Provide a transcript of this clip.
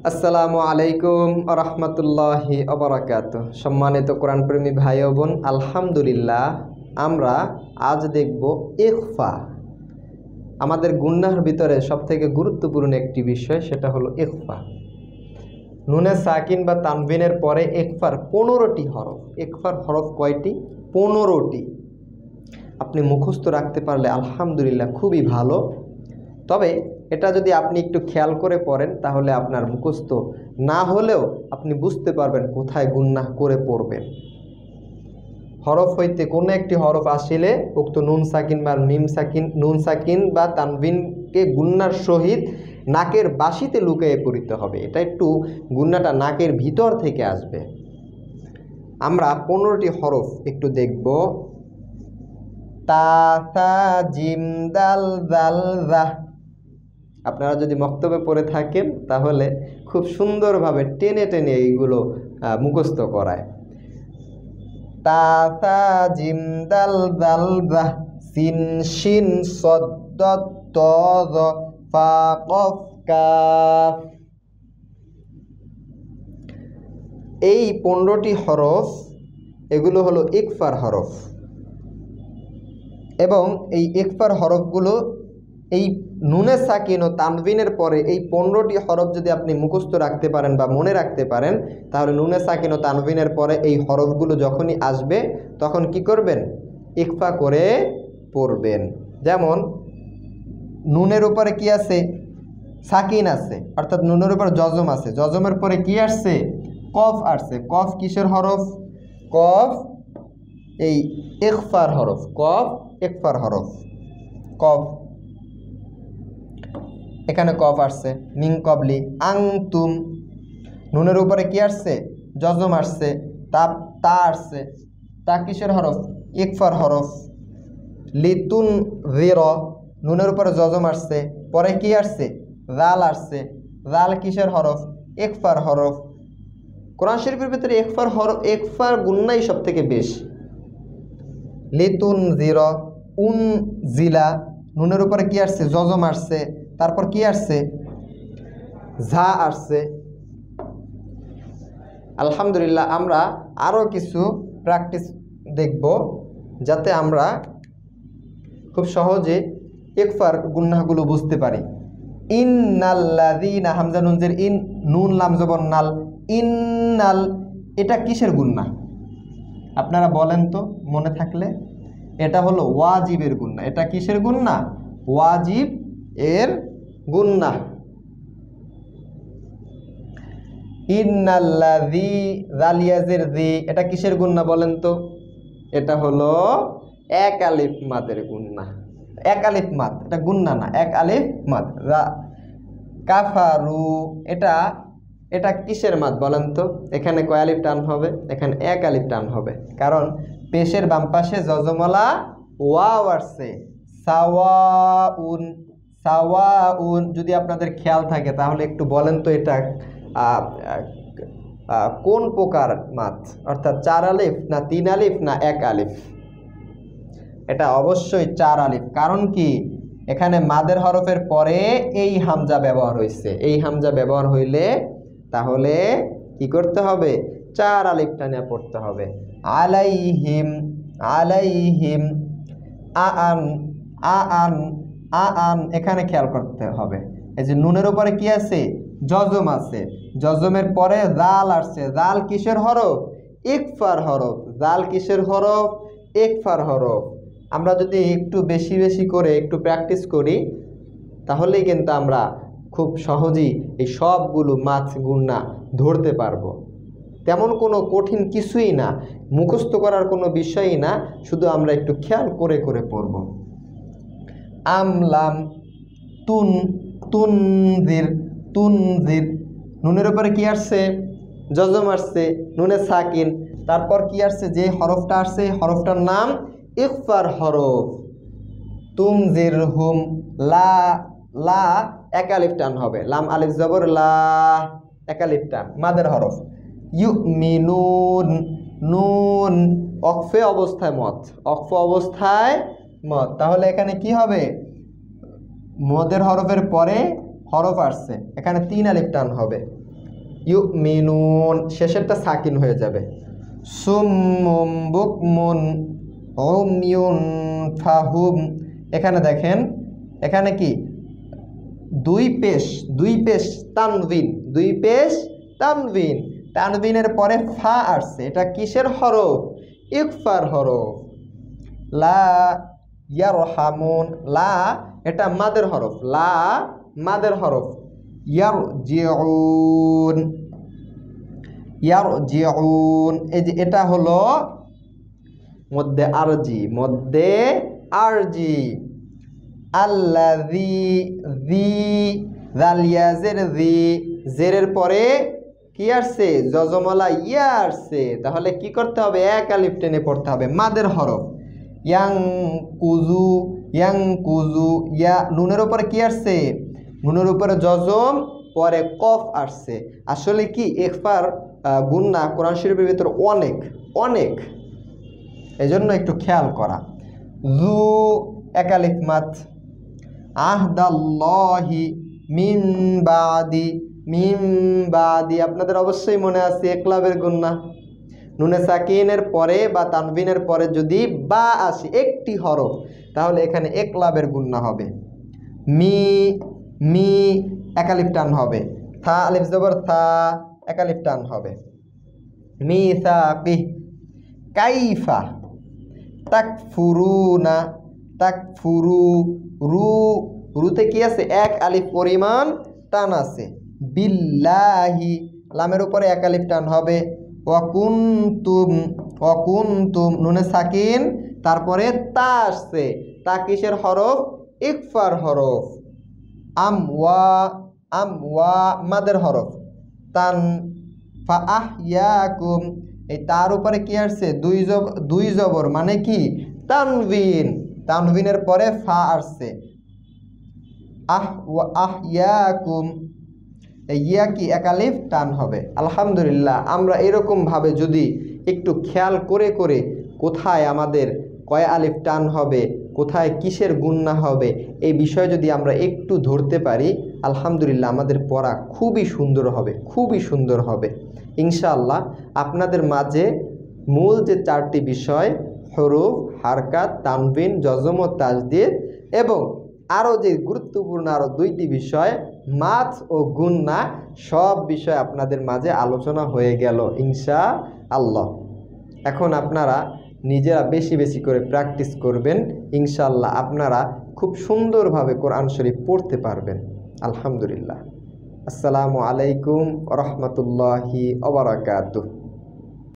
আসসালামু আলাইকুম রহমতুল্লাহি অবরাকাত। সম্মানিত কোরআনপ্রেমী ভাই ও বোন, আলহামদুলিল্লাহ আমরা আজ দেখব ইখফা। আমাদের গুনাহর ভিতরে সবথেকে গুরুত্বপূর্ণ একটি বিষয়, সেটা হলো ইখফা। নুনে সাকিন বা তানবিনের পরে ইখফার 15টি হরফ। ইখফার হরফ কয়টি? 15টি। আপনি মুখস্থ রাখতে পারলে আলহামদুলিল্লাহ খুবই ভালো। তবে এটা যদি আপনি একটু খেয়াল করে পড়েন তাহলে আপনার মুখস্থ না হলেও আপনি বুঝতে পারবেন কোথায় গুনাহ করে পড়বেন। হরফ হইতে কোনো একটি হরফ আসিলে উক্ত নুন সাকিন বা নুন সাকিন বা তানবিনকে গুন্নার সহিত নাকের বাসিতে লুকিয়ে পড়তে হবে। এটা একটু গুন্নাটা নাকের ভিতর থেকে আসবে। আমরা 15টি হরফ একটু দেখব। তা, সা, জিম, দাল, জাল, জা। আপনারা যদি মক্তবে পড়ে থাকেন তাহলে খুব সুন্দরভাবে টেনে টেনে এইগুলো মুখস্থ করায়। তা, সা, জিম, দাল, জাল, জা, সিন, শিন, সদ, দদ, ত, জ, ফা, কফ, কাফ। এই 15টি হরফ, এগুলো হলো ইকফার হরফ। এবং এই ইকফার হরফগুলো এই নুনে সাকিন ও তানবিনের পরে এই 15টি হরফ যদি আপনি মুখস্থ রাখতে পারেন বা মনে রাখতে পারেন, তাহলে নুনে সাকিন ও তানবিনের পরে এই হরফগুলো যখনই আসবে তখন কি করবেন? ইকফা করে পড়বেন। যেমন নুনের উপরে কি আছে? সাকিন আছে, অর্থাৎ নুনের উপর জজম আছে। জজমের পরে কি আসছে? কফ আসছে। কফ কিসের হরফ? কফ এই ইকফার হরফ। কফ ইকফার হরফ। কফ, এখানে কফ আসছে। মিন কবলি, আং তুম। নুনের উপরে কি আসছে? জজম আসছে। তা আসছে। তা কিসের হরফ? ইকফার হরফ। লিতুন জির, নুনের উপরে জজম আসছে, পরে কি আসছে? জাল আসছে। জাল কিসের হরফ? ইকফার হরফ। কোরআন শরীফের ভিতরে ইকফার গুন্নাই সব থেকে বেশি। লিতুন জির, উন জিলা, নুনের উপরে কি আসছে? জজম আসছে, তারপর কি আসছে? ঝা আসছে। আলহামদুলিল্লাহ আমরা আরও কিছু প্র্যাকটিস দেখব যাতে আমরা খুব সহজে ইকফার গুন্নাহগুলো বুঝতে পারি। ইন্নাল্লাযীনা, হামজা নুন জের ইন, নুন লাম জবর নাল, ইন্নাল, এটা কিসের গুন্নাহ? আপনারা বলেন তো মনে থাকলে। এটা হলো ওয়াজিবের গুন্নাহ। এটা কিসের গুন্নাহ? ওয়াজিব এর গুন্নাহ। ইন্নাল্লাযী, জালিয়াজের জি, এটা কিসের গুন্নাহ বলেন তো? এটা হলো এক আলিফ মাদের গুন্নাহ। এক আলিফ মাদ, এটা গুন্নাহ না, এক আলিফ মাদ। কাফারু, এটা কিসের মাদ বলেন তো? এখানে কয় আলিফ টান হবে? এখানে এক আলিফ টান হবে, কারণ পেশের বাম পাশে জজমলা ওয়াও আসছে। সাওয়াউন, সাওয়াউন, যদি আপনাদের খেয়াল থাকে তাহলে একটু বলেন তো এটা কোন প্রকার মাদ? অর্থাৎ 4 আলিফ না 3 আলিফ না 1 আলিফ? এটা অবশ্যই 4 আলিফ। কারণ কি? এখানে মাদের হরফের পরে এই হামজা ব্যবহার হয়েছে। এই হামজা ব্যবহার হইলে তাহলে কি করতে হবে? 4 আলিফ টানে পড়তে হবে। আলাইহিম, আলাইহিম, আন, আন, আন, এখানে খেয়াল করতে হবে। এই যে নুনের উপরে কি আছে? জজম আছে। জজমের পরে জাল আসছে। জাল কিসের হরফ? ইকফার হরফ। জাল কিসের হরফ? ইকফার হরফ। আমরা যদি একটু বেশি বেশি করে একটু প্র্যাকটিস করি তাহলেই কিন্তু আমরা খুব সহজেই এই সবগুলো মাছ গুন্না ধরতে পারবো। তেমন কোনো কঠিন কিছুই না, মুখস্থ করার কোনো বিষয়ই না, শুধু আমরা একটু খেয়াল করে করে পড়ব। আমলাম, তুন, তুনজির, তুনজির, নুনের উপরে কি আসছে? জজম আসছে, নুনে সাকিন, তারপর কি আসছে? যে হরফটা আসছে হরফটার নাম ইকফার হরফ। তুমজির হুম, লা, লা এক আলিফ টান হবে। লাম আলিফ জবর লা, এক আলিফ টান, মাদের হরফ। ইউমিনুন, নুন অকফে অবস্থায় মদ, অকফ অবস্থায় মদ। তাহলে এখানে কি হবে? মদের হরফের পরে হরফ আসছে, এখানে 3 আলিফ টান হবে। ইউমিনুন, শেষেরটা সাকিন হয়ে যাবে। সুম্মুম বুকমুন উমিয়ুন ফাহুম। এখানে দেখেন, এখানে কি দুই পেশ তানবিন, দুই পেশ তানবিন, তানবিনের পরে ফা আসছে, এটা কিসের হরফ? ইকফার হরফ। লা ইয়ারহামুন, লা এটা মাদের হরফ, লা মাদের হরফ। ইয়ারজিউন, ইয়ারজিউন, এই যে এটা হলো মধ্যে আরজি, মধ্যে আরজি। আল্লাযী, যী, জালিয়াজের যী, জেরের পরে কি আসছে? যজমলা ইয়া আসছে, তাহলে কি করতে হবে? এক আলিফ টেনে পড়তে হবে, মাদের হরফ। ইয়াং কুজু, ইয়াং কুজু, ইয়া, নুনের উপরে কি আসছে? নুনের উপরে যজম, পরে কফ আসছে। আসলে কি ইখফার গুন্না কোরআন শরীফের ভিতর অনেক অনেক, এজন্য একটু খেয়াল করা। জু এক আলিফ মাদ। আহদাল্লাহি মিন বাদি, মিন বাদি আপনাদের অবশ্যই মনে আছে একলাবের গুন্না। নুনে সাকিনের পরে বা তানবিনের পরে যদি বা আসে একটি হরফ, তাহলে এখানে একলাবের গুন্না হবে। মি, মি এক আলিফ টান হবে। থা আলিফ জবর থা, এক আলিফ টান হবে। মিসাকি, কাইফা, তাকফুরুনা, তাকফুরু, রু, রুতে কি আছে? এক আলিফ পরিমাণ টান আছে। বিল্লাহি, লামের উপরে এক আলিফ টান হবে। ওয়াকুনতুম, ওয়াকুনতুম, নুনে সাকিন, তারপরে তা আসছে, তা কিসের হরফ? ইকফার হরফ। আমওয়া, আমওয়া মাদের হরফ। তান, ফাআহইয়াকুম, এই তার উপরে কি আসছে? দুই জবর, মানে কি? তানবিন, তানবিনের পরে ফা আসছে। আহইয়াকুম, ইয়া কি? এক আলিফ টান হবে। আলহামদুলিল্লাহ, আমরা এরকমভাবে যদি একটু খেয়াল করে করে কোথায় আমাদের কয় আলিফ টান হবে, কোথায় কিসের গুন্না হবে, এই বিষয়ে যদি আমরা একটু ধরতে পারি, আলহামদুলিল্লাহ আমাদের পড়া খুবই সুন্দর হবে, খুবই সুন্দর হবে ইনশাআল্লাহ। আপনাদের মাঝে মূল যে চারটি বিষয়, হরফ, হারকাত, তানবিন, জজম ও তাজদীদ, এবং আরও যে গুরুত্বপূর্ণ আরও দুইটি বিষয় মাথ ও গুন্না, সব বিষয় আপনাদের মাঝে আলোচনা হয়ে গেল ইনশাআল্লাহ। এখন আপনারা নিজেরা বেশি বেশি করে প্র্যাকটিস করবেন, ইনশাআল্লাহ আপনারা খুব সুন্দরভাবে কোরআন শরীফ পড়তে পারবেন। আলহামদুলিল্লাহ। আসসালামু আলাইকুম ওয়া রাহমাতুল্লাহি ওয়া বারাকাতুহু।